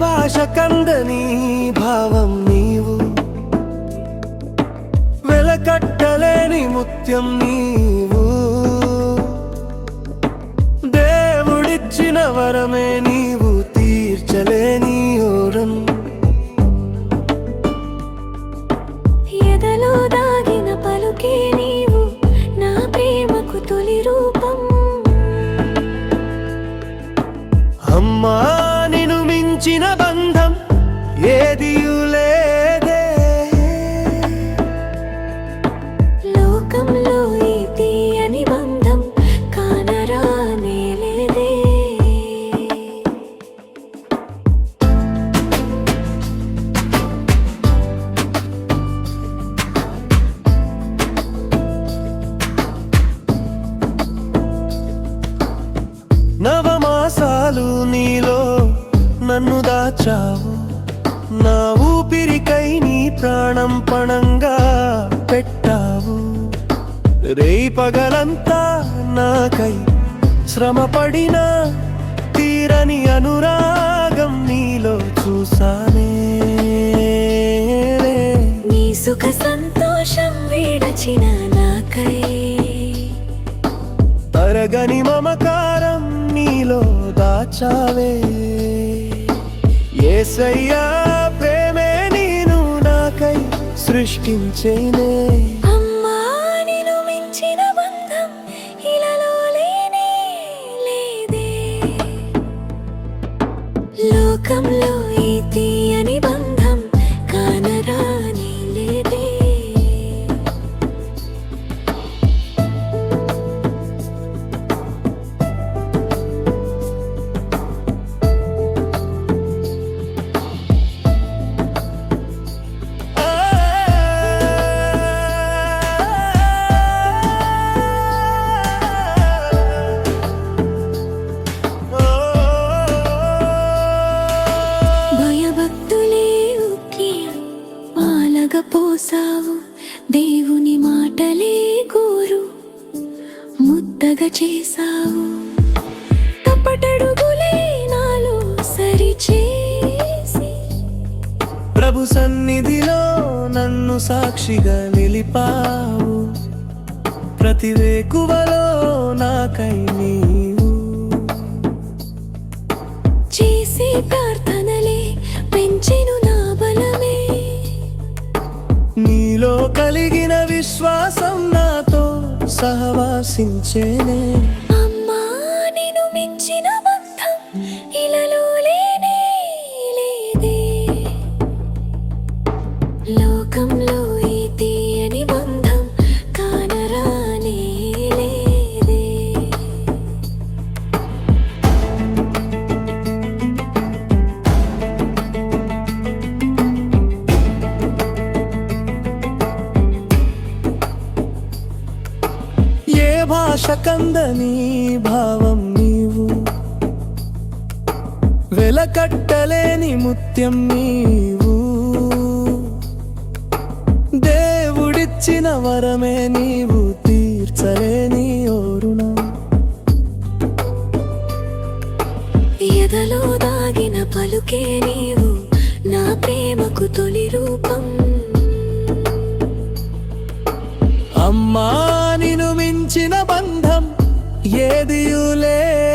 భాష కందని భావం నీవు, వెలకట్టలేని ముత్యం నీవు, దేవుడిచ్చిన వరమే నీవు, తీర్చలేని ఓరం. ఎదలో దాగిన పలుకే నీవు, నా ప్రేమకు తొలి రూపం. అమ్మా నిన్ను మించిన బంధం ఏదియూ లేదే, లోకంలో ఈ తీయని బంధం కానరానే లేదే. నవమాసాలు నీలో నన్ను దాచావు, నా ఊపిరికై నీ ప్రాణం పణంగా పెట్టావు. రేయి పగలంతా నాకై శ్రమపడినా తీరని అనురాగం నీలో చూసానే. నీ సుఖ సంతోషం విడచిన నాకై తరగని మమకారం నీలో దాచావే. యేసయ్యా ప్రేమే నీను నాకై సృష్టించేనే. అమ్మా నిన్ను మించిన బంధం ఇలాలో లేనే లేదే, లోకంలో ఈ తీయని బంధం కానరానే లేదే. పోసావు దేవుని మాటలే గోరు ముద్దగా చేసావు, తప్పటడుగులే నాలో సరిచేసి ప్రభు సన్నిధిలో నన్ను సాక్షిగా నిలిపావు. ప్రతి వేకువలో నాకై నీవు చేసే ప్రార్థనలే పెంచెను నా బలమే. నీలో కలిగిన విశ్వాసం నాతో సహవాసించేనే. అమ్మా నిన్ను మించిన బంధం ఇలాలో లేనే లేదే, లోకంలో ఈ తీయని బంధం కానరానే లేదే. ఏ భాష కందని భావం నీవు, వెలకట్టలేని ముత్యం నీవు, దేవుడిచ్చిన వరమే నీవు, తీర్చలేని ఓ రుణం. ఎదలో దాగిన పలుకే నీవు, నా ప్రేమకు తొలి రూపం. అమ్మా నిన్ను మించిన బంధం ఏదియూ లేదే.